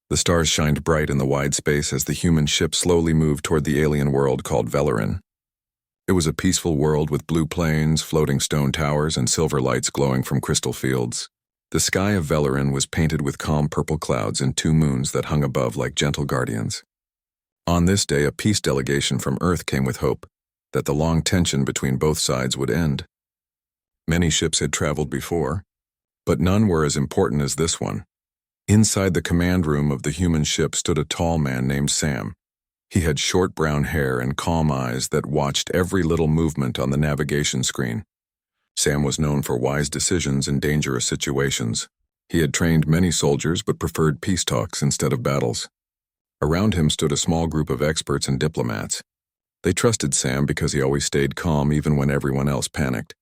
The stars shined bright in the wide space as the human ship slowly moved toward the alien world called Velarin. It was a peaceful world with blue plains, floating stone towers, and silver lights glowing from crystal fields. The sky of Velarin was painted with calm purple clouds and two moons that hung above like gentle guardians. On this day, a peace delegation from Earth came with hope that the long tension between both sides would end. Many ships had traveled before, but none were as important as this one. Inside the command room of the human ship stood a tall man named Sam. He had short brown hair and calm eyes that watched every little movement on the navigation screen. Sam was known for wise decisions in dangerous situations. He had trained many soldiers but preferred peace talks instead of battles. Around him stood a small group of experts and diplomats. They trusted Sam because he always stayed calm even when everyone else panicked.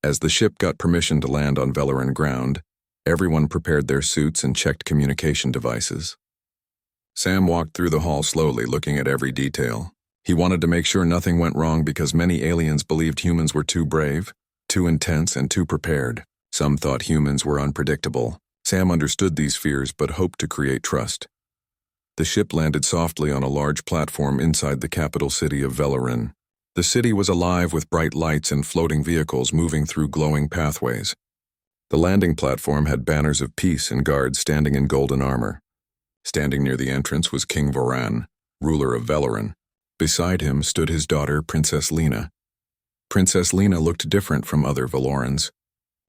As the ship got permission to land on Velarin ground, everyone prepared their suits and checked communication devices. Sam walked through the hall slowly, looking at every detail. He wanted to make sure nothing went wrong because many aliens believed humans were too brave, too intense, and too prepared. Some thought humans were unpredictable. Sam understood these fears but hoped to create trust. The ship landed softly on a large platform inside the capital city of Velarin. The city was alive with bright lights and floating vehicles moving through glowing pathways. The landing platform had banners of peace and guards standing in golden armor. Standing near the entrance was King Voran, ruler of Velarin. Beside him stood his daughter, Princess Lena. Princess Lena looked different from other Velorans.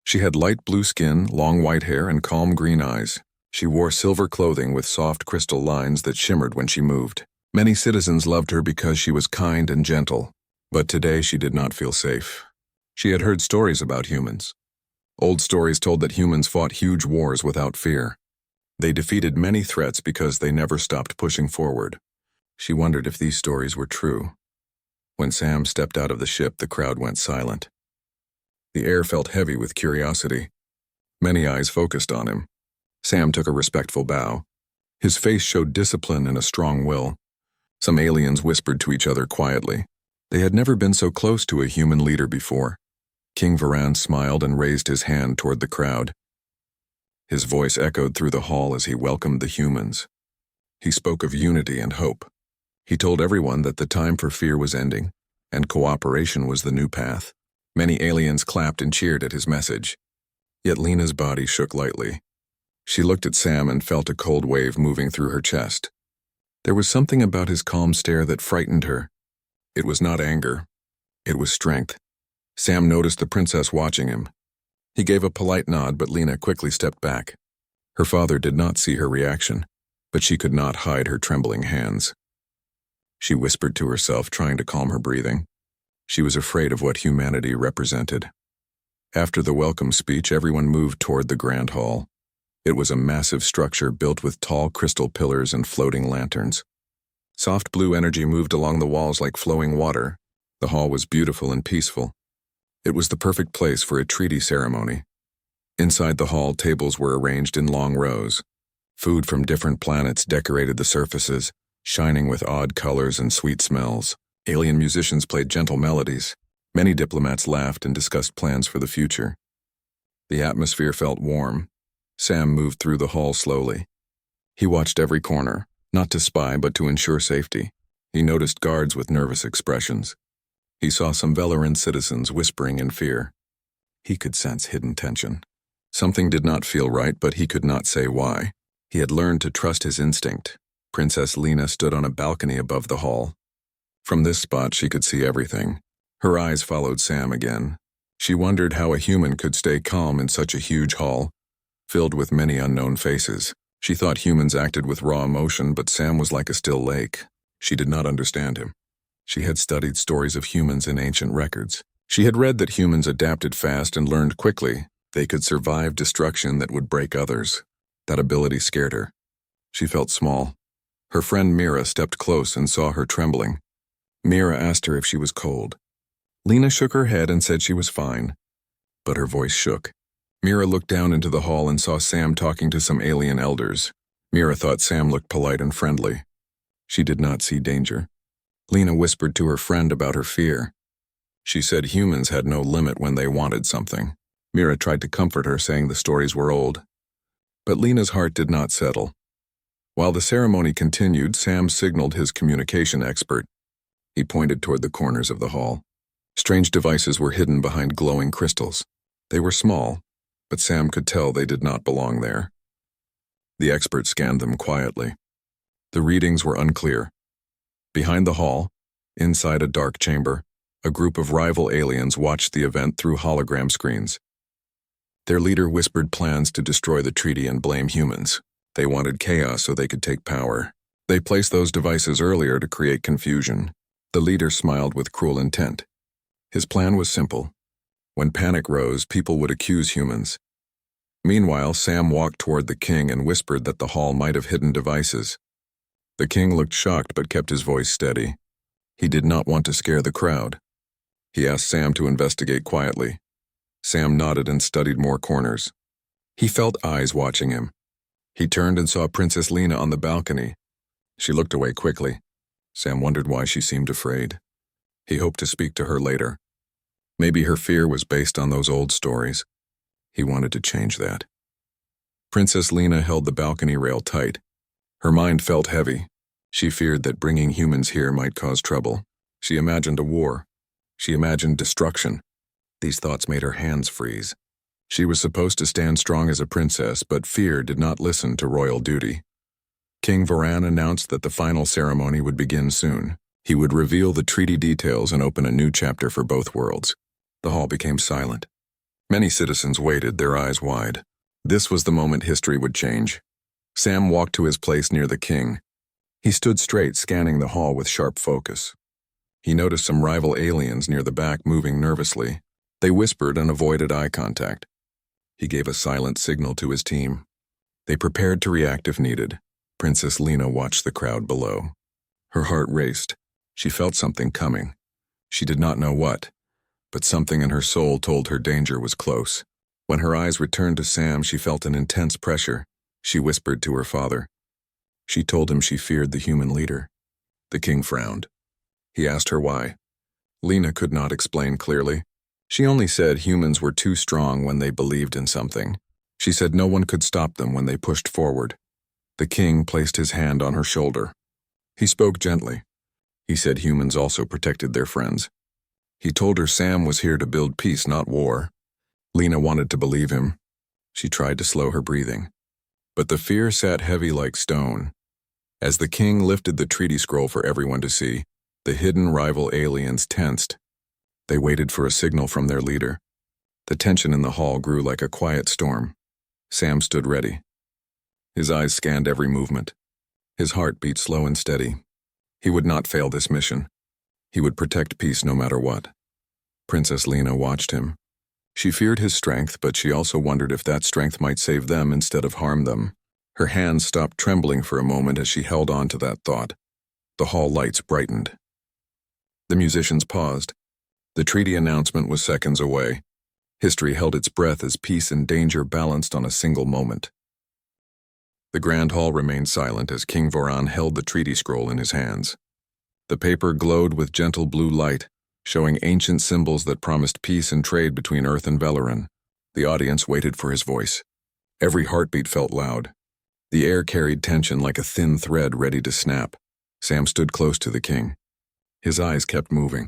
She had light blue skin, long white hair, and calm green eyes. She wore silver clothing with soft crystal lines that shimmered when she moved. Many citizens loved her because she was kind and gentle, but today she did not feel safe. She had heard stories about humans. Old stories told that humans fought huge wars without fear. They defeated many threats because they never stopped pushing forward. She wondered if these stories were true. When Sam stepped out of the ship, the crowd went silent. The air felt heavy with curiosity. Many eyes focused on him. Sam took a respectful bow. His face showed discipline and a strong will. Some aliens whispered to each other quietly. They had never been so close to a human leader before. King Voran smiled and raised his hand toward the crowd. His voice echoed through the hall as he welcomed the humans. He spoke of unity and hope. He told everyone that the time for fear was ending, and cooperation was the new path. Many aliens clapped and cheered at his message. Yet Lena's body shook lightly. She looked at Sam and felt a cold wave moving through her chest. There was something about his calm stare that frightened her. It was not anger. It was strength. Sam noticed the princess watching him. He gave a polite nod, but Lena quickly stepped back. Her father did not see her reaction, but she could not hide her trembling hands. She whispered to herself, trying to calm her breathing. She was afraid of what humanity represented. After the welcome speech, everyone moved toward the grand hall. It was a massive structure built with tall crystal pillars and floating lanterns. Soft blue energy moved along the walls like flowing water. The hall was beautiful and peaceful. It was the perfect place for a treaty ceremony. Inside the hall, tables were arranged in long rows. Food from different planets decorated the surfaces, shining with odd colors and sweet smells. Alien musicians played gentle melodies. Many diplomats laughed and discussed plans for the future. The atmosphere felt warm. Sam moved through the hall slowly. He watched every corner, not to spy but to ensure safety. He noticed guards with nervous expressions. He saw some Velarin citizens whispering in fear. He could sense hidden tension. Something did not feel right, but he could not say why. He had learned to trust his instinct. Princess Lena stood on a balcony above the hall. From this spot, she could see everything. Her eyes followed Sam again. She wondered how a human could stay calm in such a huge hall, filled with many unknown faces. She thought humans acted with raw emotion, but Sam was like a still lake. She did not understand him. She had studied stories of humans in ancient records. She had read that humans adapted fast and learned quickly. They could survive destruction that would break others. That ability scared her. She felt small. Her friend Mira stepped close and saw her trembling. Mira asked her if she was cold. Lena shook her head and said she was fine, but her voice shook. Mira looked down into the hall and saw Sam talking to some alien elders. Mira thought Sam looked polite and friendly. She did not see danger. Lena whispered to her friend about her fear. She said humans had no limit when they wanted something. Mira tried to comfort her, saying the stories were old. But Lena's heart did not settle. While the ceremony continued, Sam signaled his communication expert. He pointed toward the corners of the hall. Strange devices were hidden behind glowing crystals. They were small, but Sam could tell they did not belong there. The expert scanned them quietly. The readings were unclear. Behind the hall, inside a dark chamber, a group of rival aliens watched the event through hologram screens. Their leader whispered plans to destroy the treaty and blame humans. They wanted chaos so they could take power. They placed those devices earlier to create confusion. The leader smiled with cruel intent. His plan was simple. When panic rose, people would accuse humans. Meanwhile, Sam walked toward the king and whispered that the hall might have hidden devices. The king looked shocked but kept his voice steady. He did not want to scare the crowd. He asked Sam to investigate quietly. Sam nodded and studied more corners. He felt eyes watching him. He turned and saw Princess Lena on the balcony. She looked away quickly. Sam wondered why she seemed afraid. He hoped to speak to her later. Maybe her fear was based on those old stories. He wanted to change that. Princess Lena held the balcony rail tight. Her mind felt heavy. She feared that bringing humans here might cause trouble. She imagined a war. She imagined destruction. These thoughts made her hands freeze. She was supposed to stand strong as a princess, but fear did not listen to royal duty. King Varan announced that the final ceremony would begin soon. He would reveal the treaty details and open a new chapter for both worlds. The hall became silent. Many citizens waited, their eyes wide. This was the moment history would change. Sam walked to his place near the king. He stood straight, scanning the hall with sharp focus. He noticed some rival aliens near the back moving nervously. They whispered and avoided eye contact. He gave a silent signal to his team. They prepared to react if needed. Princess Lena watched the crowd below. Her heart raced. She felt something coming. She did not know what, but something in her soul told her danger was close. When her eyes returned to Sam, she felt an intense pressure. She whispered to her father. She told him she feared the human leader. The king frowned. He asked her why. Lena could not explain clearly. She only said humans were too strong when they believed in something. She said no one could stop them when they pushed forward. The king placed his hand on her shoulder. He spoke gently. He said humans also protected their friends. He told her Sam was here to build peace, not war. Lena wanted to believe him. She tried to slow her breathing. But the fear sat heavy like stone. As the king lifted the treaty scroll for everyone to see, the hidden rival aliens tensed. They waited for a signal from their leader. The tension in the hall grew like a quiet storm. Sam stood ready. His eyes scanned every movement. His heart beat slow and steady. He would not fail this mission. He would protect peace no matter what. Princess Lena watched him. She feared his strength, but she also wondered if that strength might save them instead of harm them. Her hands stopped trembling for a moment as she held on to that thought. The hall lights brightened. The musicians paused. The treaty announcement was seconds away. History held its breath as peace and danger balanced on a single moment. The grand hall remained silent as King Voran held the treaty scroll in his hands. The paper glowed with gentle blue light, showing ancient symbols that promised peace and trade between Earth and Veleran. The audience waited for his voice. Every heartbeat felt loud. The air carried tension like a thin thread ready to snap. Sam stood close to the king. His eyes kept moving.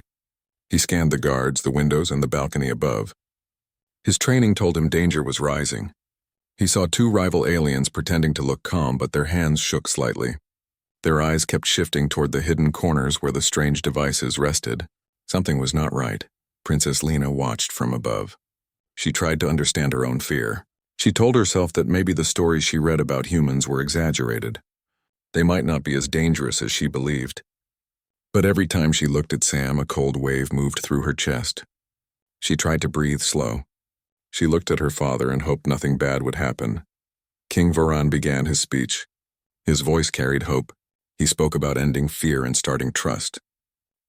He scanned the guards, the windows, and the balcony above. His training told him danger was rising. He saw two rival aliens pretending to look calm, but their hands shook slightly. Their eyes kept shifting toward the hidden corners where the strange devices rested. Something was not right. Princess Lena watched from above. She tried to understand her own fear. She told herself that maybe the stories she read about humans were exaggerated. They might not be as dangerous as she believed. But every time she looked at Sam, a cold wave moved through her chest. She tried to breathe slow. She looked at her father and hoped nothing bad would happen. King Voran began his speech. His voice carried hope. He spoke about ending fear and starting trust.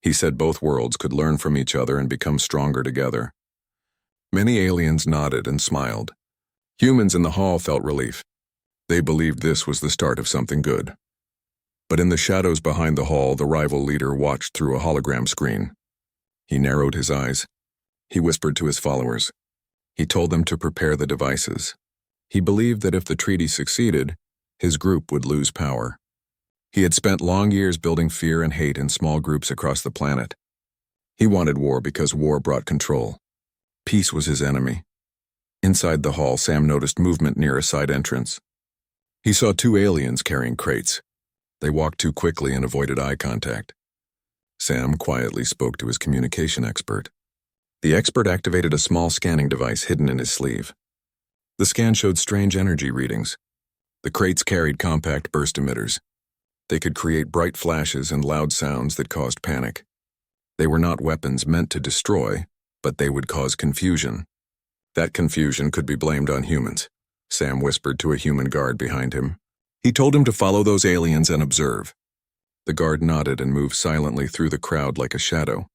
He said both worlds could learn from each other and become stronger together. Many aliens nodded and smiled. Humans in the hall felt relief. They believed this was the start of something good. But in the shadows behind the hall, the rival leader watched through a hologram screen. He narrowed his eyes. He whispered to his followers. He told them to prepare the devices. He believed that if the treaty succeeded, his group would lose power. He had spent long years building fear and hate in small groups across the planet. He wanted war because war brought control. Peace was his enemy. Inside the hall, Sam noticed movement near a side entrance. He saw two aliens carrying crates. They walked too quickly and avoided eye contact. Sam quietly spoke to his communication expert. The expert activated a small scanning device hidden in his sleeve. The scan showed strange energy readings. The crates carried compact burst emitters. They could create bright flashes and loud sounds that caused panic. They were not weapons meant to destroy, but they would cause confusion. That confusion could be blamed on humans, Sam whispered to a human guard behind him. He told him to follow those aliens and observe. The guard nodded and moved silently through the crowd like a shadow.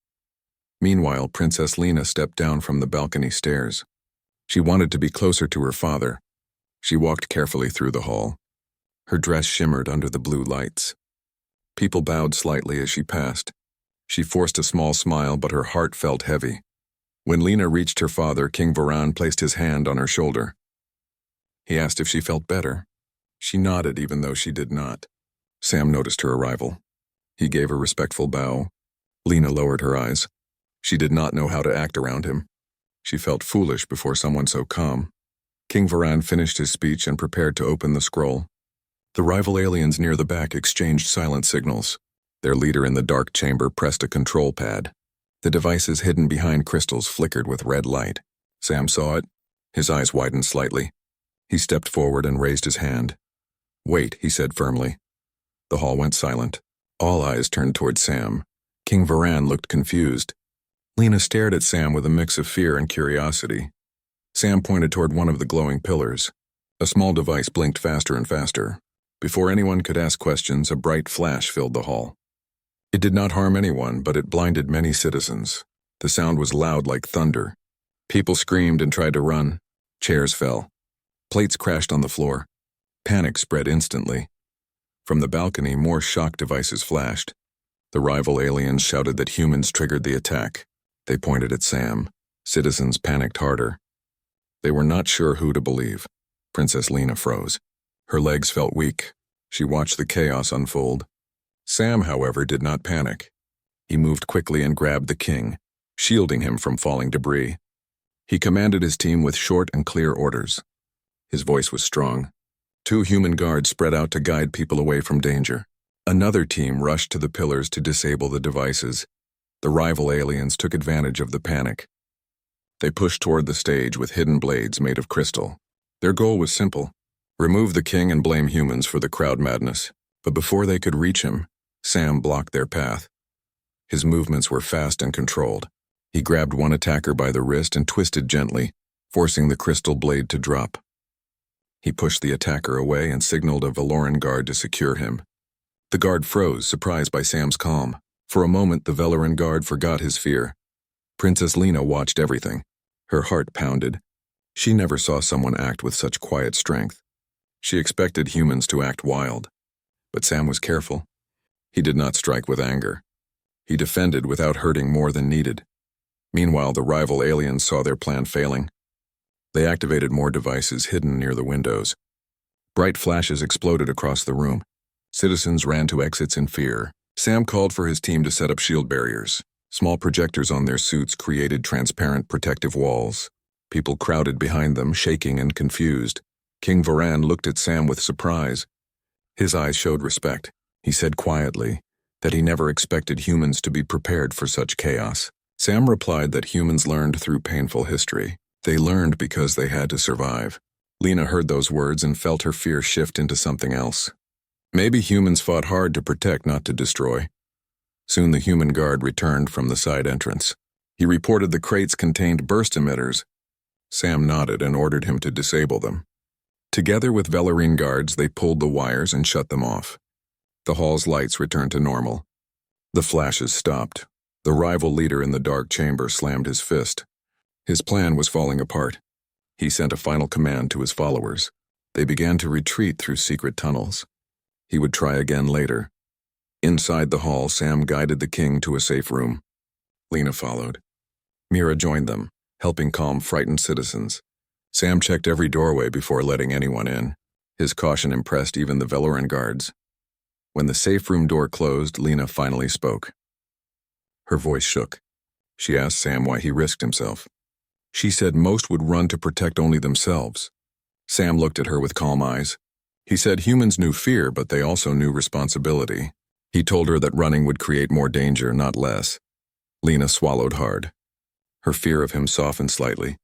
Meanwhile, Princess Lena stepped down from the balcony stairs. She wanted to be closer to her father. She walked carefully through the hall. Her dress shimmered under the blue lights. People bowed slightly as she passed. She forced a small smile, but her heart felt heavy. When Lena reached her father, King Varan placed his hand on her shoulder. He asked if she felt better. She nodded even though she did not. Sam noticed her arrival. He gave a respectful bow. Lena lowered her eyes. She did not know how to act around him. She felt foolish before someone so calm. King Varan finished his speech and prepared to open the scroll. The rival aliens near the back exchanged silent signals. Their leader in the dark chamber pressed a control pad. The devices hidden behind crystals flickered with red light. Sam saw it. His eyes widened slightly. He stepped forward and raised his hand. "Wait," he said firmly. The hall went silent. All eyes turned toward Sam. King Varan looked confused. Lena stared at Sam with a mix of fear and curiosity. Sam pointed toward one of the glowing pillars. A small device blinked faster and faster. Before anyone could ask questions, a bright flash filled the hall. It did not harm anyone, but it blinded many citizens. The sound was loud like thunder. People screamed and tried to run. Chairs fell. Plates crashed on the floor. Panic spread instantly. From the balcony, more shock devices flashed. The rival aliens shouted that humans triggered the attack. They pointed at Sam. Citizens panicked harder. They were not sure who to believe. Princess Lena froze. Her legs felt weak. She watched the chaos unfold. Sam, however, did not panic. He moved quickly and grabbed the king, shielding him from falling debris. He commanded his team with short and clear orders. His voice was strong. 2 human guards spread out to guide people away from danger. Another team rushed to the pillars to disable the devices. The rival aliens took advantage of the panic. They pushed toward the stage with hidden blades made of crystal. Their goal was simple: remove the king and blame humans for the crowd madness. But before they could reach him, Sam blocked their path. His movements were fast and controlled. He grabbed one attacker by the wrist and twisted gently, forcing the crystal blade to drop. He pushed the attacker away and signaled a Valoran guard to secure him. The guard froze, surprised by Sam's calm. For a moment, the Valoran guard forgot his fear. Princess Lena watched everything. Her heart pounded. She never saw someone act with such quiet strength. She expected humans to act wild. But Sam was careful. He did not strike with anger. He defended without hurting more than needed. Meanwhile, the rival aliens saw their plan failing. They activated more devices hidden near the windows. Bright flashes exploded across the room. Citizens ran to exits in fear. Sam called for his team to set up shield barriers. Small projectors on their suits created transparent protective walls. People crowded behind them, shaking and confused. King Varan looked at Sam with surprise. His eyes showed respect. He said quietly that he never expected humans to be prepared for such chaos. Sam replied that humans learned through painful history. They learned because they had to survive. Lena heard those words and felt her fear shift into something else. Maybe humans fought hard to protect, not to destroy. Soon the human guard returned from the side entrance. He reported the crates contained burst emitters. Sam nodded and ordered him to disable them. Together with Velarine guards, they pulled the wires and shut them off. The hall's lights returned to normal. The flashes stopped. The rival leader in the dark chamber slammed his fist. His plan was falling apart. He sent a final command to his followers. They began to retreat through secret tunnels. He would try again later. Inside the hall, Sam guided the king to a safe room. Lena followed. Mira joined them, helping calm frightened citizens. Sam checked every doorway before letting anyone in. His caution impressed even the Veloran guards. When the safe room door closed, Lena finally spoke. Her voice shook. She asked Sam why he risked himself. She said most would run to protect only themselves. Sam looked at her with calm eyes. He said humans knew fear, but they also knew responsibility. He told her that running would create more danger, not less. Lena swallowed hard. Her fear of him softened slightly.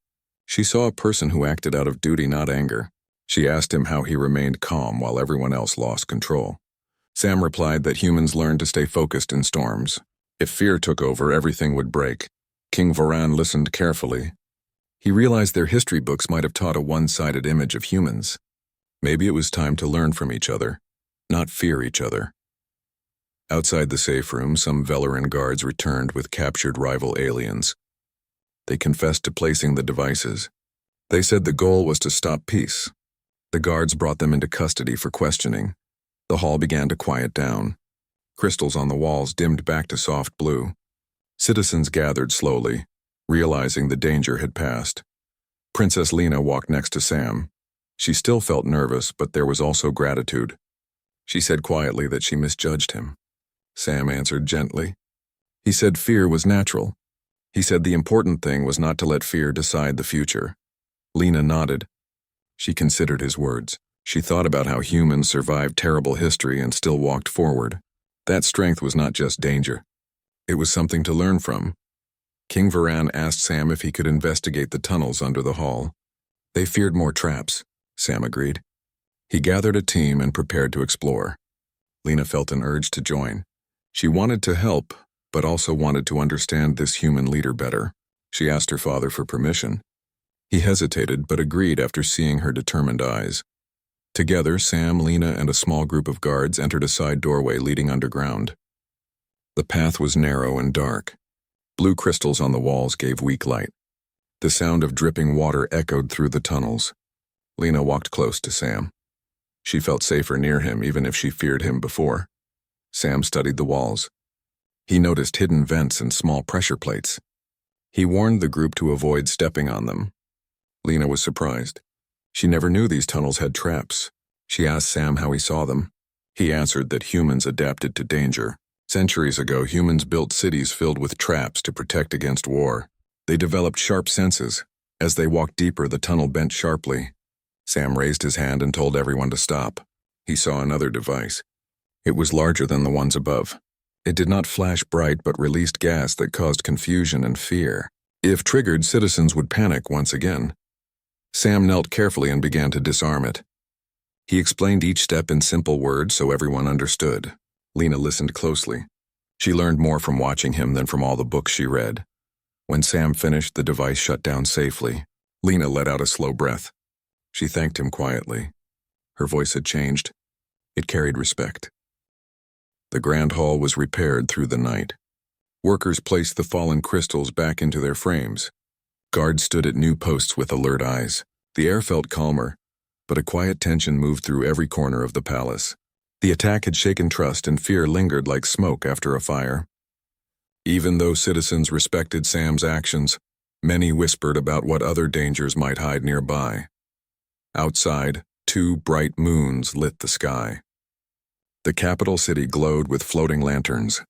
She saw a person who acted out of duty, not anger. She asked him how he remained calm while everyone else lost control. Sam replied that humans learned to stay focused in storms. If fear took over, everything would break. King Varan listened carefully. He realized their history books might have taught a one-sided image of humans. Maybe it was time to learn from each other, not fear each other. Outside the safe room, some Veloran guards returned with captured rival aliens. They confessed to placing the devices. They said the goal was to stop peace. The guards brought them into custody for questioning. The hall began to quiet down. Crystals on the walls dimmed back to soft blue. Citizens gathered slowly, realizing the danger had passed. Princess Lena walked next to Sam. She still felt nervous, but there was also gratitude. She said quietly that she misjudged him. Sam answered gently. He said fear was natural. He said the important thing was not to let fear decide the future. Lena nodded. She considered his words. She thought about how humans survived terrible history and still walked forward. That strength was not just danger. It was something to learn from. King Varan asked Sam if he could investigate the tunnels under the hall. They feared more traps, Sam agreed. He gathered a team and prepared to explore. Lena felt an urge to join. She wanted to help, but also wanted to understand this human leader better. She asked her father for permission. He hesitated, but agreed after seeing her determined eyes. Together, Sam, Lena, and a small group of guards entered a side doorway leading underground. The path was narrow and dark. Blue crystals on the walls gave weak light. The sound of dripping water echoed through the tunnels. Lena walked close to Sam. She felt safer near him, even if she feared him before. Sam studied the walls. He noticed hidden vents and small pressure plates. He warned the group to avoid stepping on them. Lena was surprised. She never knew these tunnels had traps. She asked Sam how he saw them. He answered that humans adapted to danger. Centuries ago, humans built cities filled with traps to protect against war. They developed sharp senses. As they walked deeper, the tunnel bent sharply. Sam raised his hand and told everyone to stop. He saw another device. It was larger than the ones above. It did not flash bright but released gas that caused confusion and fear. If triggered, citizens would panic once again. Sam knelt carefully and began to disarm it. He explained each step in simple words so everyone understood. Lena listened closely. She learned more from watching him than from all the books she read. When Sam finished, the device shut down safely. Lena let out a slow breath. She thanked him quietly. Her voice had changed. It carried respect. The grand hall was repaired through the night. Workers placed the fallen crystals back into their frames. Guards stood at new posts with alert eyes. The air felt calmer, but a quiet tension moved through every corner of the palace. The attack had shaken trust, and fear lingered like smoke after a fire. Even though citizens respected Sam's actions, many whispered about what other dangers might hide nearby. Outside, 2 bright moons lit the sky. The capital city glowed with floating lanterns.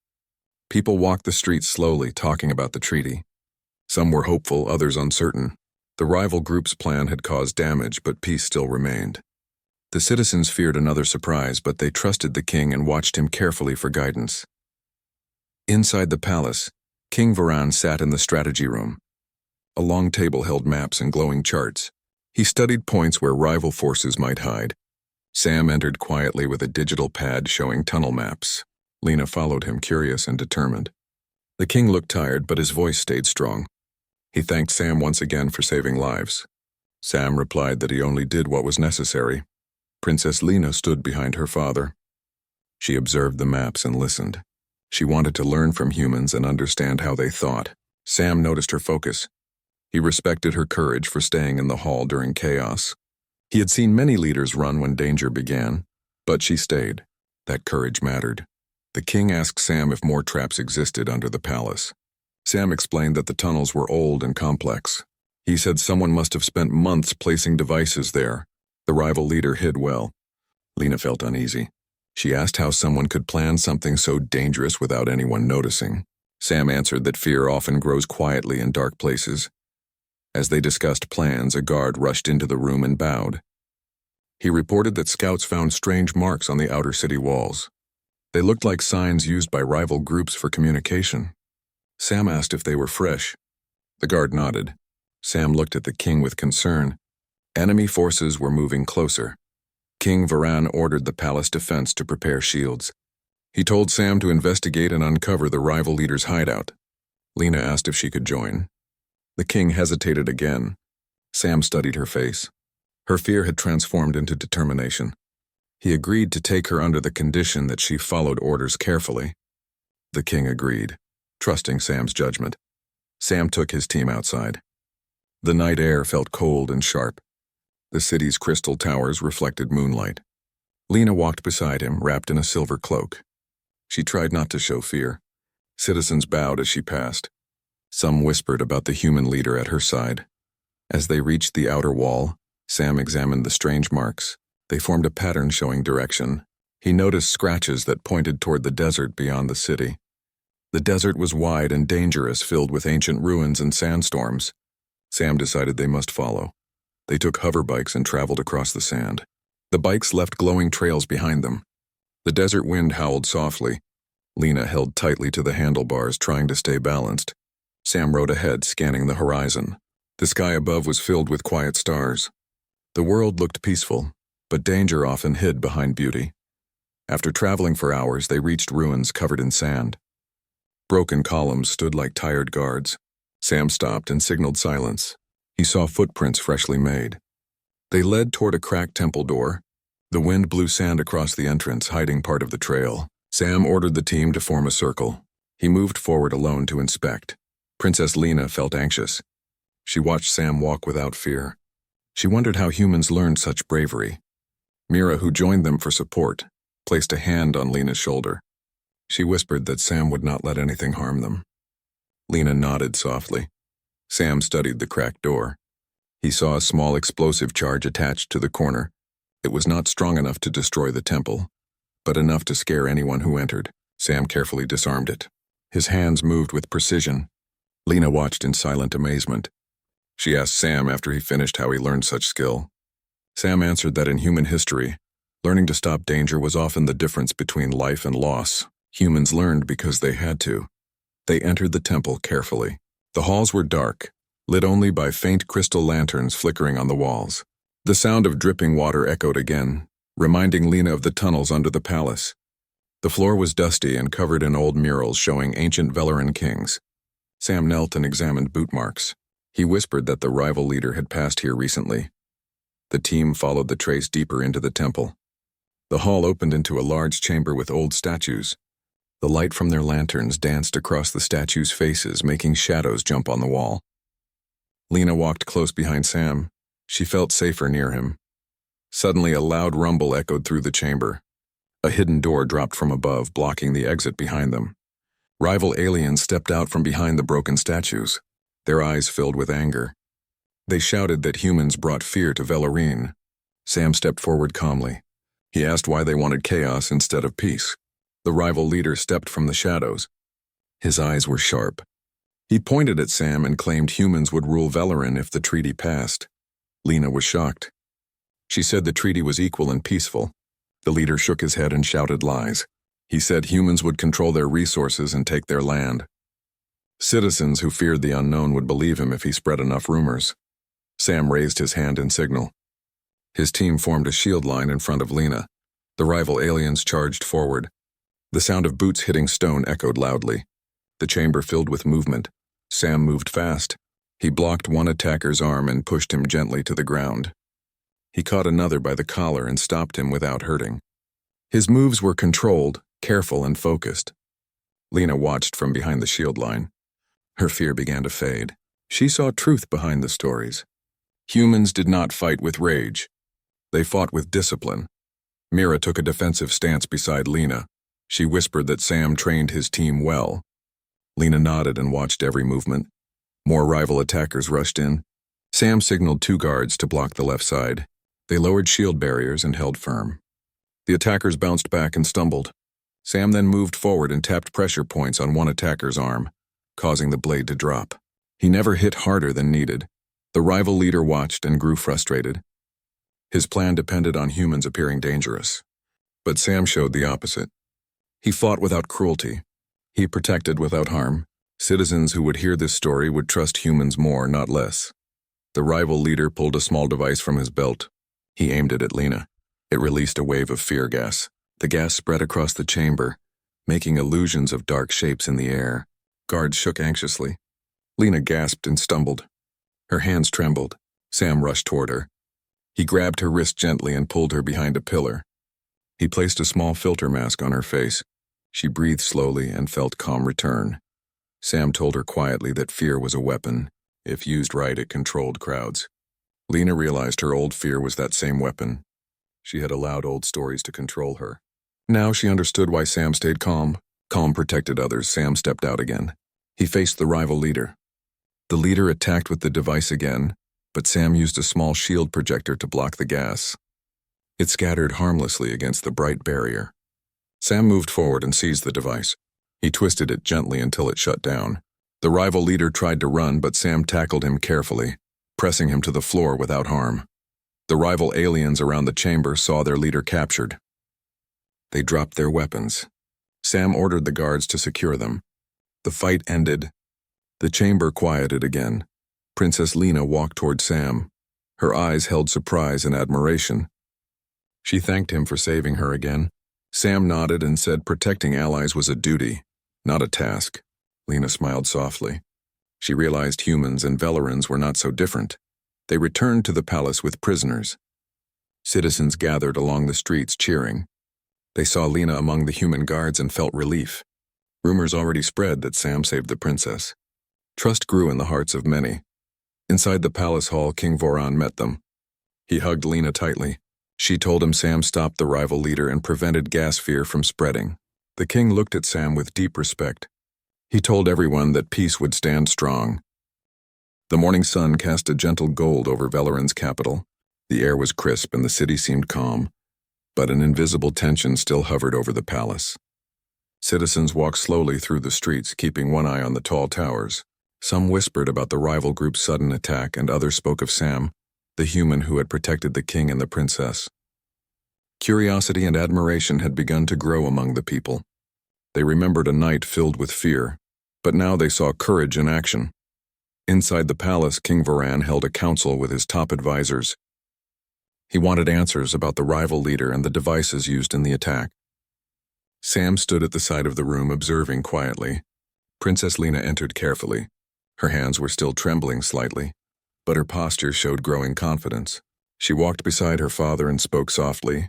People walked the streets slowly, talking about the treaty. Some were hopeful, others uncertain. The rival group's plan had caused damage, but peace still remained. The citizens feared another surprise, but they trusted the king and watched him carefully for guidance. Inside the palace, King Varan sat in the strategy room. A long table held maps and glowing charts. He studied points where rival forces might hide. Sam entered quietly with a digital pad showing tunnel maps. Lena followed him, curious and determined. The king looked tired, but his voice stayed strong. He thanked Sam once again for saving lives. Sam replied that he only did what was necessary. Princess Lena stood behind her father. She observed the maps and listened. She wanted to learn from humans and understand how they thought. Sam noticed her focus. He respected her courage for staying in the hall during chaos. He had seen many leaders run when danger began, but she stayed. That courage mattered. The king asked Sam if more traps existed under the palace. Sam explained that the tunnels were old and complex. He said someone must have spent months placing devices there, The rival leader hid well. Lena felt uneasy. She asked how someone could plan something so dangerous without anyone noticing. Sam answered that fear often grows quietly in dark places. As they discussed plans, a guard rushed into the room and bowed. He reported that scouts found strange marks on the outer city walls. They looked like signs used by rival groups for communication. Sam asked if they were fresh. The guard nodded. Sam looked at the king with concern. Enemy forces were moving closer. King Varan ordered the palace defense to prepare shields. He told Sam to investigate and uncover the rival leader's hideout. Lena asked if she could join. The king hesitated again. Sam studied her face. Her fear had transformed into determination. He agreed to take her under the condition that she followed orders carefully. The king agreed, trusting Sam's judgment. Sam took his team outside. The night air felt cold and sharp. The city's crystal towers reflected moonlight. Lena walked beside him, wrapped in a silver cloak. She tried not to show fear. Citizens bowed as she passed. Some whispered about the human leader at her side. As they reached the outer wall, Sam examined the strange marks. They formed a pattern showing direction. He noticed scratches that pointed toward the desert beyond the city. The desert was wide and dangerous, filled with ancient ruins and sandstorms. Sam decided they must follow. They took hover bikes and traveled across the sand. The bikes left glowing trails behind them. The desert wind howled softly. Lena held tightly to the handlebars, trying to stay balanced. Sam rode ahead, scanning the horizon. The sky above was filled with quiet stars. The world looked peaceful, but danger often hid behind beauty. After traveling for hours, they reached ruins covered in sand. Broken columns stood like tired guards. Sam stopped and signaled silence. He saw footprints freshly made. They led toward a cracked temple door. The wind blew sand across the entrance, hiding part of the trail. Sam ordered the team to form a circle. He moved forward alone to inspect. Princess Lena felt anxious. She watched Sam walk without fear. She wondered how humans learned such bravery. Mira, who joined them for support, placed a hand on Lena's shoulder. She whispered that Sam would not let anything harm them. Lena nodded softly. Sam studied the cracked door. He saw a small explosive charge attached to the corner. It was not strong enough to destroy the temple, but enough to scare anyone who entered. Sam carefully disarmed it. His hands moved with precision. Lena watched in silent amazement. She asked Sam after he finished how he learned such skill. Sam answered that in human history, learning to stop danger was often the difference between life and loss. Humans learned because they had to. They entered the temple carefully. The halls were dark, lit only by faint crystal lanterns flickering on the walls. The sound of dripping water echoed again, reminding Lena of the tunnels under the palace. The floor was dusty and covered in old murals showing ancient Velaran kings. Sam knelt and examined boot marks. He whispered that the rival leader had passed here recently. The team followed the trace deeper into the temple. The hall opened into a large chamber with old statues. The light from their lanterns danced across the statues' faces, making shadows jump on the wall. Lena walked close behind Sam. She felt safer near him. Suddenly, a loud rumble echoed through the chamber. A hidden door dropped from above, blocking the exit behind them. Rival aliens stepped out from behind the broken statues, their eyes filled with anger. They shouted that humans brought fear to Velarine. Sam stepped forward calmly. He asked why they wanted chaos instead of peace. The rival leader stepped from the shadows. His eyes were sharp. He pointed at Sam and claimed humans would rule Velarin if the treaty passed. Lena was shocked. She said the treaty was equal and peaceful. The leader shook his head and shouted lies. He said humans would control their resources and take their land. Citizens who feared the unknown would believe him if he spread enough rumors. Sam raised his hand in signal. His team formed a shield line in front of Lena. The rival aliens charged forward. The sound of boots hitting stone echoed loudly. The chamber filled with movement. Sam moved fast. He blocked one attacker's arm and pushed him gently to the ground. He caught another by the collar and stopped him without hurting. His moves were controlled, careful, and focused. Lena watched from behind the shield line. Her fear began to fade. She saw truth behind the stories. Humans did not fight with rage. They fought with discipline. Mira took a defensive stance beside Lena. She whispered that Sam trained his team well. Lena nodded and watched every movement. More rival attackers rushed in. Sam signaled 2 guards to block the left side. They lowered shield barriers and held firm. The attackers bounced back and stumbled. Sam then moved forward and tapped pressure points on one attacker's arm, causing the blade to drop. He never hit harder than needed. The rival leader watched and grew frustrated. His plan depended on humans appearing dangerous. But Sam showed the opposite. He fought without cruelty. He protected without harm. Citizens who would hear this story would trust humans more, not less. The rival leader pulled a small device from his belt. He aimed it at Lena. It released a wave of fear gas. The gas spread across the chamber, making illusions of dark shapes in the air. Guards shook anxiously. Lena gasped and stumbled. Her hands trembled. Sam rushed toward her. He grabbed her wrist gently and pulled her behind a pillar. He placed a small filter mask on her face. She breathed slowly and felt calm return. Sam told her quietly that fear was a weapon. If used right, it controlled crowds. Lena realized her old fear was that same weapon. She had allowed old stories to control her. Now she understood why Sam stayed calm. Calm protected others. Sam stepped out again. He faced the rival leader. The leader attacked with the device again, but Sam used a small shield projector to block the gas. It scattered harmlessly against the bright barrier. Sam moved forward and seized the device. He twisted it gently until it shut down. The rival leader tried to run, but Sam tackled him carefully, pressing him to the floor without harm. The rival aliens around the chamber saw their leader captured. They dropped their weapons. Sam ordered the guards to secure them. The fight ended. The chamber quieted again. Princess Lena walked toward Sam. Her eyes held surprise and admiration. She thanked him for saving her again. Sam nodded and said protecting allies was a duty, not a task. Lena smiled softly. She realized humans and Velerans were not so different. They returned to the palace with prisoners. Citizens gathered along the streets cheering. They saw Lena among the human guards and felt relief. Rumors already spread that Sam saved the princess. Trust grew in the hearts of many. Inside the palace hall, King Voran met them. He hugged Lena tightly. She told him Sam stopped the rival leader and prevented gas fear from spreading. The king looked at Sam with deep respect. He told everyone that peace would stand strong. The morning sun cast a gentle gold over Veleran's capital. The air was crisp and the city seemed calm, but an invisible tension still hovered over the palace. Citizens walked slowly through the streets, keeping one eye on the tall towers. Some whispered about the rival group's sudden attack, and others spoke of Sam, the human who had protected the king and the princess. Curiosity and admiration had begun to grow among the people. They remembered a night filled with fear, but now they saw courage in action. Inside the palace, King Voran held a council with his top advisors. He wanted answers about the rival leader and the devices used in the attack. Sam stood at the side of the room observing quietly. Princess Lena entered carefully. Her hands were still trembling slightly, but her posture showed growing confidence. She walked beside her father and spoke softly.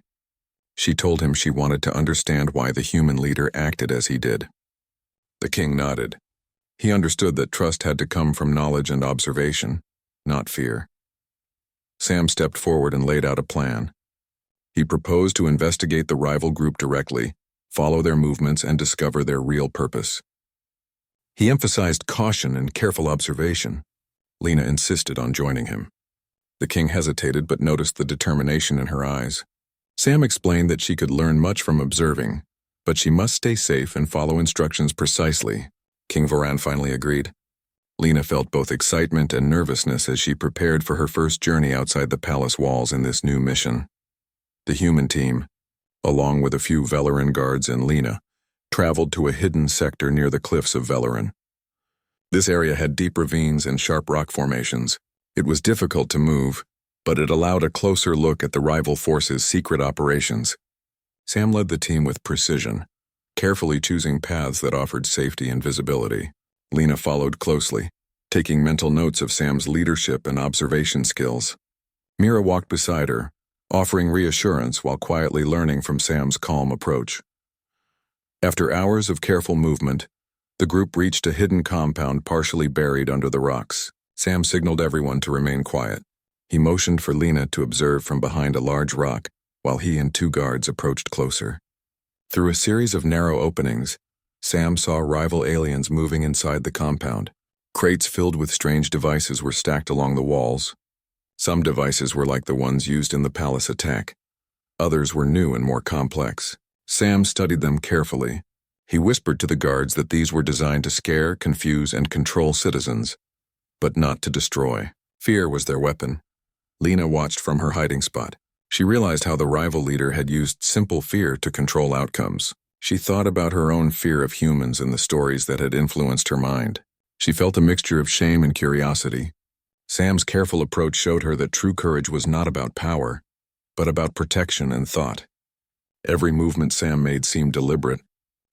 She told him she wanted to understand why the human leader acted as he did. The king nodded. He understood that trust had to come from knowledge and observation, not fear. Sam stepped forward and laid out a plan. He proposed to investigate the rival group directly, follow their movements, and discover their real purpose. He emphasized caution and careful observation. Lena insisted on joining him. The king hesitated but noticed the determination in her eyes. Sam explained that she could learn much from observing, but she must stay safe and follow instructions precisely. King Voran finally agreed. Lena felt both excitement and nervousness as she prepared for her first journey outside the palace walls in this new mission. The human team, along with a few Veleran guards and Lena, traveled to a hidden sector near the cliffs of Veleran. This area had deep ravines and sharp rock formations. It was difficult to move, but it allowed a closer look at the rival forces' secret operations. Sam led the team with precision, carefully choosing paths that offered safety and visibility. Lena followed closely, taking mental notes of Sam's leadership and observation skills. Mira walked beside her, offering reassurance while quietly learning from Sam's calm approach. After hours of careful movement, the group reached a hidden compound partially buried under the rocks. Sam signaled everyone to remain quiet. He motioned for Lena to observe from behind a large rock, while he and two guards approached closer. Through a series of narrow openings, Sam saw rival aliens moving inside the compound. Crates filled with strange devices were stacked along the walls. Some devices were like the ones used in the palace attack. Others were new and more complex. Sam studied them carefully. He whispered to the guards that these were designed to scare, confuse, and control citizens, but not to destroy. Fear was their weapon. Lena watched from her hiding spot. She realized how the rival leader had used simple fear to control outcomes. She thought about her own fear of humans and the stories that had influenced her mind. She felt a mixture of shame and curiosity. Sam's careful approach showed her that true courage was not about power, but about protection and thought. Every movement Sam made seemed deliberate.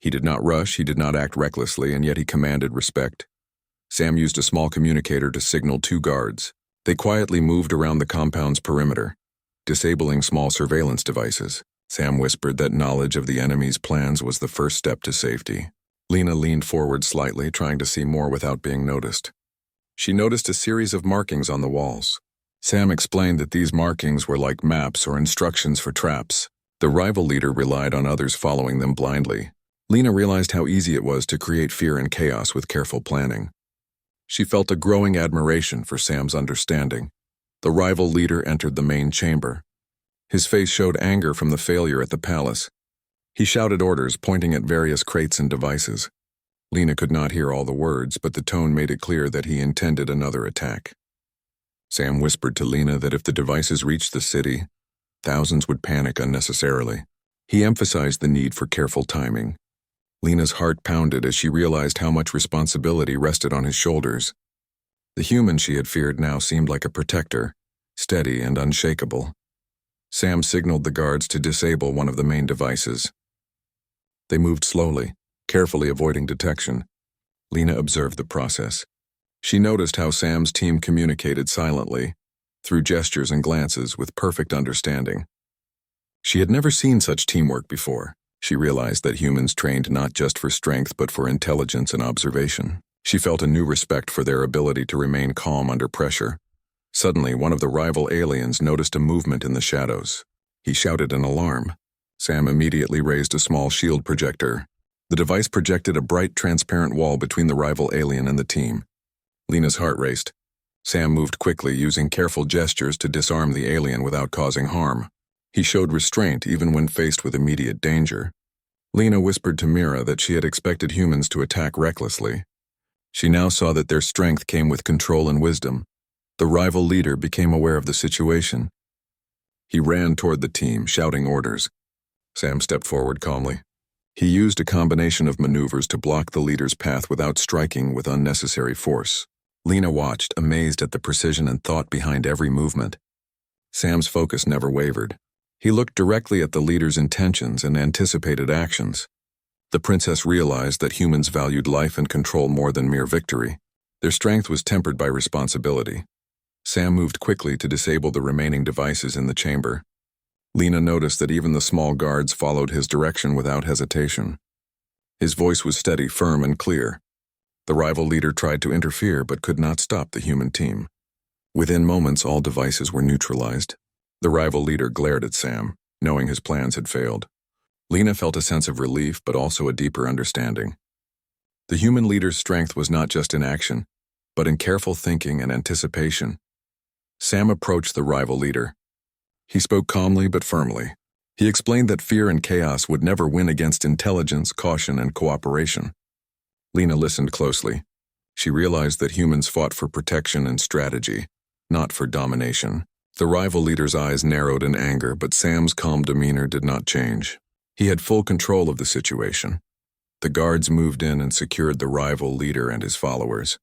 He did not rush, he did not act recklessly, and yet he commanded respect. Sam used a small communicator to signal 2 guards. They quietly moved around the compound's perimeter, disabling small surveillance devices. Sam whispered that knowledge of the enemy's plans was the first step to safety. Lena leaned forward slightly, trying to see more without being noticed. She noticed a series of markings on the walls. Sam explained that these markings were like maps or instructions for traps. The rival leader relied on others following them blindly. Lena realized how easy it was to create fear and chaos with careful planning. She felt a growing admiration for Sam's understanding. The rival leader entered the main chamber. His face showed anger from the failure at the palace. He shouted orders, pointing at various crates and devices. Lena could not hear all the words, but the tone made it clear that he intended another attack. Sam whispered to Lena that if the devices reached the city, thousands would panic unnecessarily. He emphasized the need for careful timing. Lena's heart pounded as she realized how much responsibility rested on his shoulders. The human she had feared now seemed like a protector, steady and unshakable. Sam signaled the guards to disable one of the main devices. They moved slowly, carefully avoiding detection. Lena observed the process. She noticed how Sam's team communicated silently, through gestures and glances, with perfect understanding. She had never seen such teamwork before. She realized that humans trained not just for strength but for intelligence and observation. She felt a new respect for their ability to remain calm under pressure. Suddenly, one of the rival aliens noticed a movement in the shadows. He shouted an alarm. Sam immediately raised a small shield projector. The device projected a bright, transparent wall between the rival alien and the team. Lena's heart raced. Sam moved quickly, using careful gestures to disarm the alien without causing harm. He showed restraint even when faced with immediate danger. Lena whispered to Mira that she had expected humans to attack recklessly. She now saw that their strength came with control and wisdom. The rival leader became aware of the situation. He ran toward the team, shouting orders. Sam stepped forward calmly. He used a combination of maneuvers to block the leader's path without striking with unnecessary force. Lena watched, amazed at the precision and thought behind every movement. Sam's focus never wavered. He looked directly at the leader's intentions and anticipated actions. The princess realized that humans valued life and control more than mere victory. Their strength was tempered by responsibility. Sam moved quickly to disable the remaining devices in the chamber. Lena noticed that even the small guards followed his direction without hesitation. His voice was steady, firm, and clear. The rival leader tried to interfere but could not stop the human team. Within moments, all devices were neutralized. The rival leader glared at Sam, knowing his plans had failed. Lena felt a sense of relief but also a deeper understanding. The human leader's strength was not just in action, but in careful thinking and anticipation. Sam approached the rival leader. He spoke calmly but firmly. He explained that fear and chaos would never win against intelligence, caution, and cooperation. Lena listened closely. She realized that humans fought for protection and strategy, not for domination. The rival leader's eyes narrowed in anger, but Sam's calm demeanor did not change. He had full control of the situation. The guards moved in and secured the rival leader and his followers.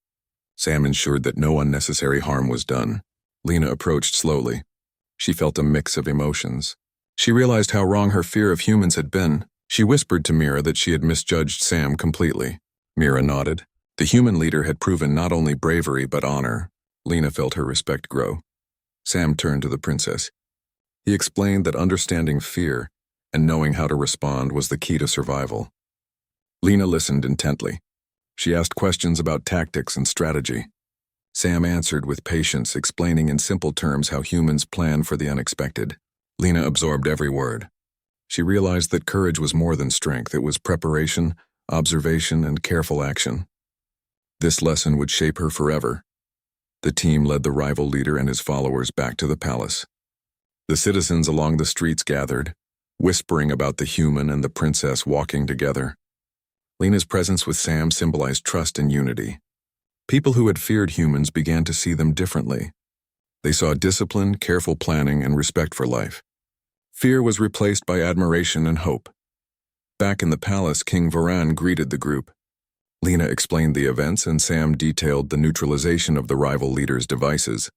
Sam ensured that no unnecessary harm was done. Lena approached slowly. She felt a mix of emotions. She realized how wrong her fear of humans had been. She whispered to Mira that she had misjudged Sam completely. Mira nodded. The human leader had proven not only bravery but honor. Lena felt her respect grow. Sam turned to the princess. He explained that understanding fear and knowing how to respond was the key to survival. Lena listened intently. She asked questions about tactics and strategy. Sam answered with patience, explaining in simple terms how humans plan for the unexpected. Lena absorbed every word. She realized that courage was more than strength. It was preparation, observation, and careful action. This lesson would shape her forever. The team led the rival leader and his followers back to the palace. The citizens along the streets gathered, whispering about the human and the princess walking together. Lena's presence with Sam symbolized trust and unity. People who had feared humans began to see them differently. They saw discipline, careful planning, and respect for life. Fear was replaced by admiration and hope. Back in the palace, King Varan greeted the group. Lena explained the events and Sam detailed the neutralization of the rival leader's devices.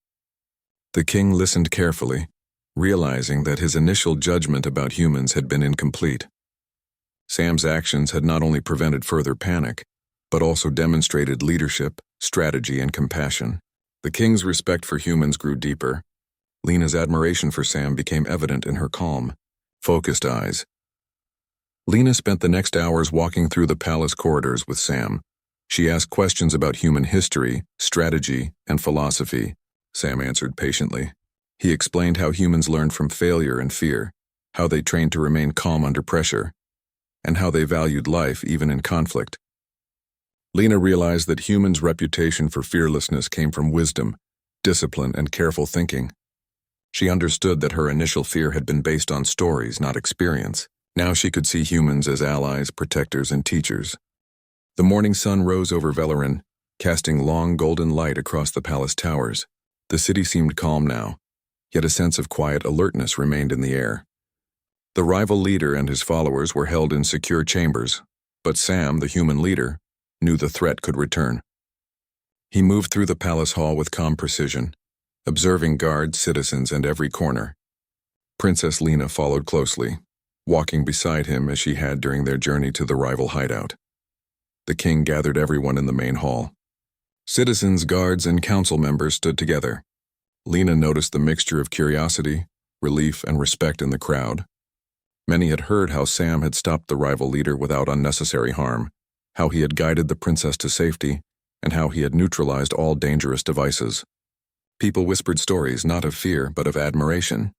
The king listened carefully, realizing that his initial judgment about humans had been incomplete. Sam's actions had not only prevented further panic, but also demonstrated leadership, strategy, and compassion. The king's respect for humans grew deeper. Lena's admiration for Sam became evident in her calm, focused eyes. Lena spent the next hours walking through the palace corridors with Sam. She asked questions about human history, strategy, and philosophy. Sam answered patiently. He explained how humans learned from failure and fear, how they trained to remain calm under pressure, and how they valued life even in conflict. Lena realized that humans' reputation for fearlessness came from wisdom, discipline, and careful thinking. She understood that her initial fear had been based on stories, not experience. Now she could see humans as allies, protectors, and teachers. The morning sun rose over Velerin, casting long golden light across the palace towers. The city seemed calm now, yet a sense of quiet alertness remained in the air. The rival leader and his followers were held in secure chambers, but Sam, the human leader, knew the threat could return. He moved through the palace hall with calm precision, observing guards, citizens, and every corner. Princess Lena followed closely, walking beside him as she had during their journey to the rival hideout. The king gathered everyone in the main hall. Citizens, guards, and council members stood together. Lena noticed the mixture of curiosity, relief, and respect in the crowd. Many had heard how Sam had stopped the rival leader without unnecessary harm, how he had guided the princess to safety, and how he had neutralized all dangerous devices. People whispered stories not of fear but of admiration.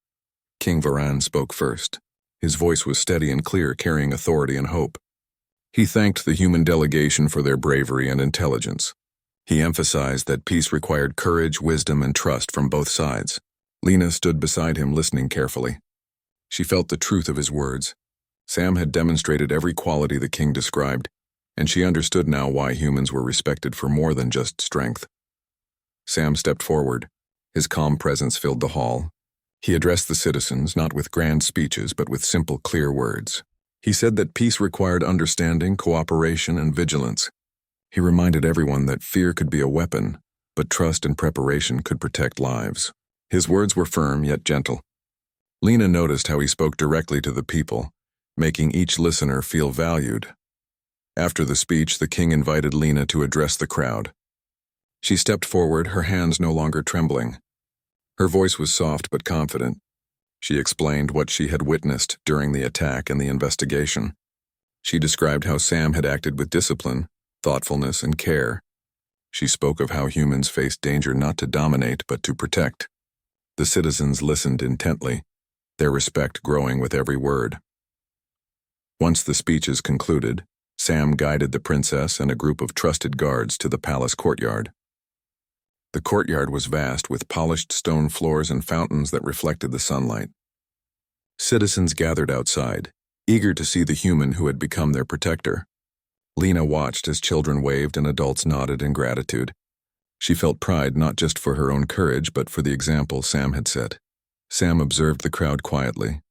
King Varan spoke first. His voice was steady and clear, carrying authority and hope. He thanked the human delegation for their bravery and intelligence. He emphasized that peace required courage, wisdom, and trust from both sides. Lena stood beside him, listening carefully. She felt the truth of his words. Sam had demonstrated every quality the king described, and she understood now why humans were respected for more than just strength. Sam stepped forward. His calm presence filled the hall. He addressed the citizens, not with grand speeches, but with simple, clear words. He said that peace required understanding, cooperation, and vigilance. He reminded everyone that fear could be a weapon, but trust and preparation could protect lives. His words were firm yet gentle. Lena noticed how he spoke directly to the people, making each listener feel valued. After the speech, the king invited Lena to address the crowd. She stepped forward, her hands no longer trembling. Her voice was soft but confident. She explained what she had witnessed during the attack and the investigation. She described how Sam had acted with discipline, thoughtfulness, and care. She spoke of how humans faced danger not to dominate but to protect. The citizens listened intently, their respect growing with every word. Once the speeches concluded, Sam guided the princess and a group of trusted guards to the palace courtyard. The courtyard was vast, with polished stone floors and fountains that reflected the sunlight. Citizens gathered outside, eager to see the human who had become their protector. Lena watched as children waved and adults nodded in gratitude. She felt pride not just for her own courage, but for the example Sam had set. Sam observed the crowd quietly.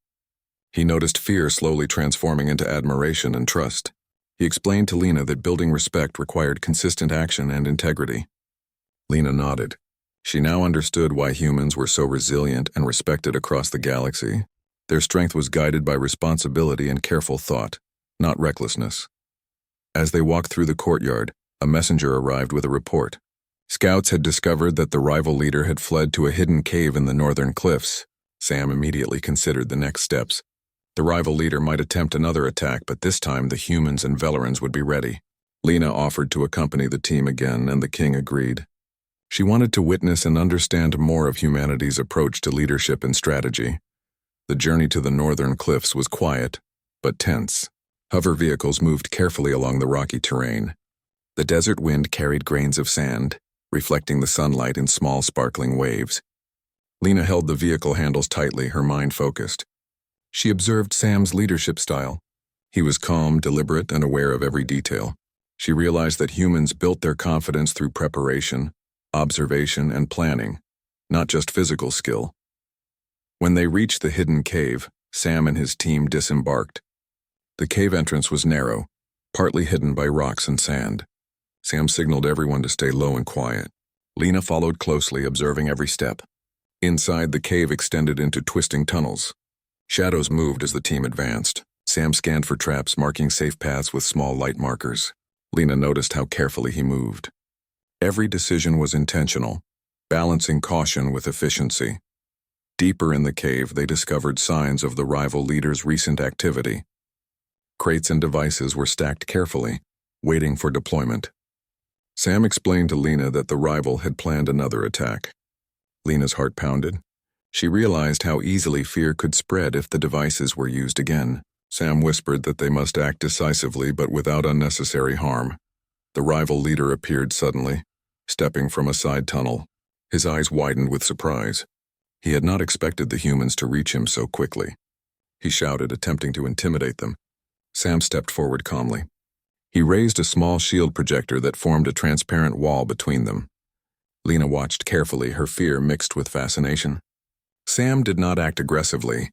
He noticed fear slowly transforming into admiration and trust. He explained to Lena that building respect required consistent action and integrity. Lena nodded. She now understood why humans were so resilient and respected across the galaxy. Their strength was guided by responsibility and careful thought, not recklessness. As they walked through the courtyard, a messenger arrived with a report. Scouts had discovered that the rival leader had fled to a hidden cave in the northern cliffs. Sam immediately considered the next steps. The rival leader might attempt another attack, but this time the humans and Velerans would be ready. Lena offered to accompany the team again, and the king agreed. She wanted to witness and understand more of humanity's approach to leadership and strategy. The journey to the northern cliffs was quiet, but tense. Hover vehicles moved carefully along the rocky terrain. The desert wind carried grains of sand, reflecting the sunlight in small sparkling waves. Lena held the vehicle handles tightly, her mind focused. She observed Sam's leadership style. He was calm, deliberate, and aware of every detail. She realized that humans built their confidence through preparation, observation, and planning, not just physical skill. When they reached the hidden cave, Sam and his team disembarked. The cave entrance was narrow, partly hidden by rocks and sand. Sam signaled everyone to stay low and quiet. Lena followed closely, observing every step. Inside, the cave extended into twisting tunnels. Shadows moved as the team advanced. Sam scanned for traps, marking safe paths with small light markers. Lena noticed how carefully he moved. Every decision was intentional, balancing caution with efficiency. Deeper in the cave, they discovered signs of the rival leader's recent activity. Crates and devices were stacked carefully, waiting for deployment. Sam explained to Lena that the rival had planned another attack. Lena's heart pounded. She realized how easily fear could spread if the devices were used again. Sam whispered that they must act decisively but without unnecessary harm. The rival leader appeared suddenly, stepping from a side tunnel. His eyes widened with surprise. He had not expected the humans to reach him so quickly. He shouted, attempting to intimidate them. Sam stepped forward calmly. He raised a small shield projector that formed a transparent wall between them. Lena watched carefully, her fear mixed with fascination. Sam did not act aggressively.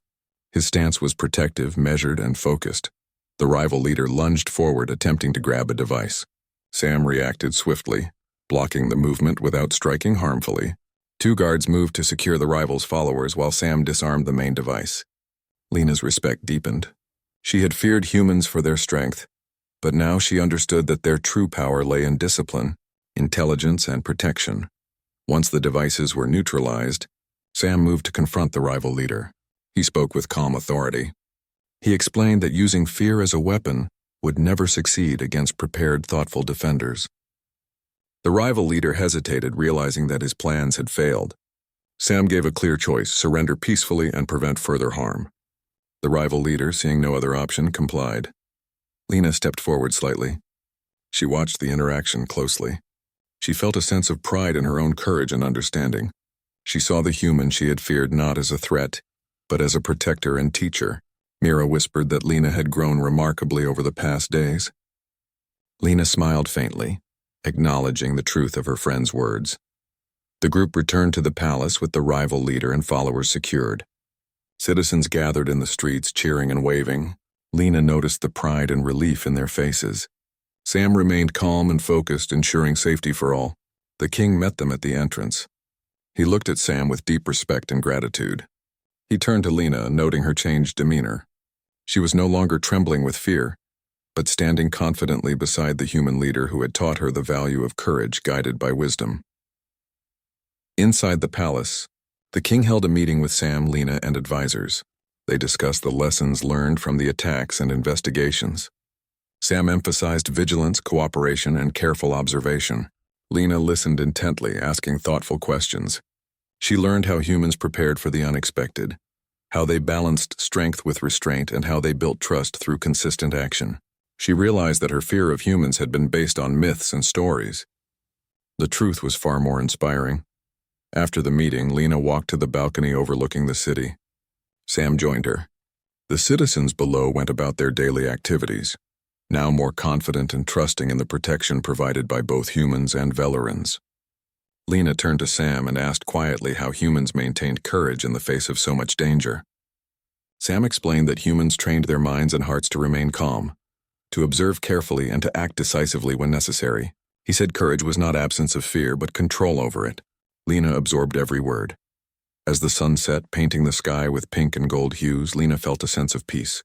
His stance was protective, measured, and focused. The rival leader lunged forward, attempting to grab a device. Sam reacted swiftly, blocking the movement without striking harmfully. Two guards moved to secure the rival's followers while Sam disarmed the main device. Lena's respect deepened. She had feared humans for their strength, but now she understood that their true power lay in discipline, intelligence, and protection. Once the devices were neutralized, Sam moved to confront the rival leader. He spoke with calm authority. He explained that using fear as a weapon would never succeed against prepared, thoughtful defenders. The rival leader hesitated, realizing that his plans had failed. Sam gave a clear choice: surrender peacefully and prevent further harm. The rival leader, seeing no other option, complied. Lena stepped forward slightly. She watched the interaction closely. She felt a sense of pride in her own courage and understanding. She saw the human she had feared not as a threat, but as a protector and teacher. Mira whispered that Lena had grown remarkably over the past days. Lena smiled faintly, acknowledging the truth of her friend's words. The group returned to the palace with the rival leader and followers secured. Citizens gathered in the streets, cheering and waving. Lena noticed the pride and relief in their faces. Sam remained calm and focused, ensuring safety for all. The king met them at the entrance. He looked at Sam with deep respect and gratitude. He turned to Lena, noting her changed demeanor. She was no longer trembling with fear, but standing confidently beside the human leader who had taught her the value of courage guided by wisdom. Inside the palace, the king held a meeting with Sam, Lena, and advisors. They discussed the lessons learned from the attacks and investigations. Sam emphasized vigilance, cooperation, and careful observation. Lena listened intently, asking thoughtful questions. She learned how humans prepared for the unexpected, how they balanced strength with restraint, and how they built trust through consistent action. She realized that her fear of humans had been based on myths and stories. The truth was far more inspiring. After the meeting, Lena walked to the balcony overlooking the city. Sam joined her. The citizens below went about their daily activities, now more confident and trusting in the protection provided by both humans and Velorans. Lena turned to Sam and asked quietly how humans maintained courage in the face of so much danger. Sam explained that humans trained their minds and hearts to remain calm, to observe carefully, and to act decisively when necessary. He said courage was not absence of fear, but control over it. Lena absorbed every word. As the sun set, painting the sky with pink and gold hues, Lena felt a sense of peace.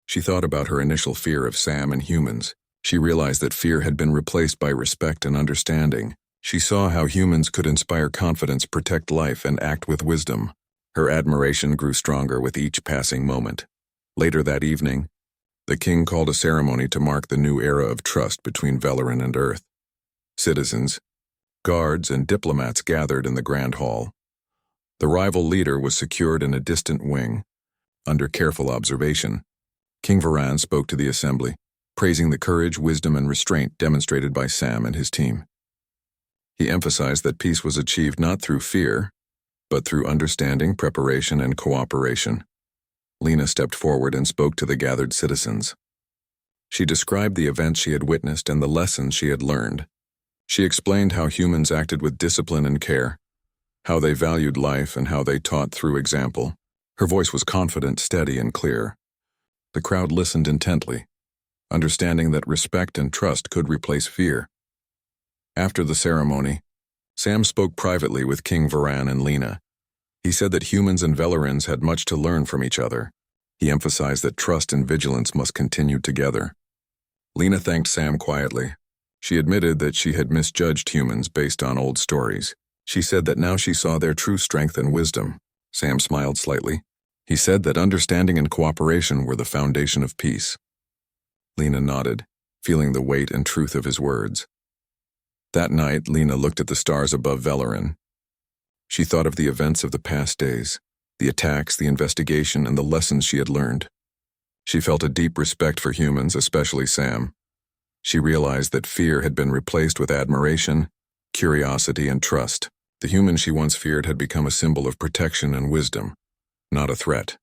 She thought about her initial fear of Sam and humans. She realized that fear had been replaced by respect and understanding. She saw how humans could inspire confidence, protect life, and act with wisdom. Her admiration grew stronger with each passing moment. Later that evening, the king called a ceremony to mark the new era of trust between Veloran and Earth. Citizens, guards, and diplomats gathered in the grand hall. The rival leader was secured in a distant wing. Under careful observation, King Varan spoke to the assembly, praising the courage, wisdom, and restraint demonstrated by Sam and his team. He emphasized that peace was achieved not through fear, but through understanding, preparation, and cooperation. Lena stepped forward and spoke to the gathered citizens. She described the events she had witnessed and the lessons she had learned. She explained how humans acted with discipline and care, how they valued life, and how they taught through example. Her voice was confident, steady, and clear. The crowd listened intently, understanding that respect and trust could replace fear. After the ceremony, Sam spoke privately with King Varan and Lena. He said that humans and Velerans had much to learn from each other. He emphasized that trust and vigilance must continue together. Lena thanked Sam quietly. She admitted that she had misjudged humans based on old stories. She said that now she saw their true strength and wisdom. Sam smiled slightly. He said that understanding and cooperation were the foundation of peace. Lena nodded, feeling the weight and truth of his words. That night, Lena looked at the stars above Velerin. She thought of the events of the past days, the attacks, the investigation, and the lessons she had learned. She felt a deep respect for humans, especially Sam. She realized that fear had been replaced with admiration, curiosity, and trust. The human she once feared had become a symbol of protection and wisdom, not a threat.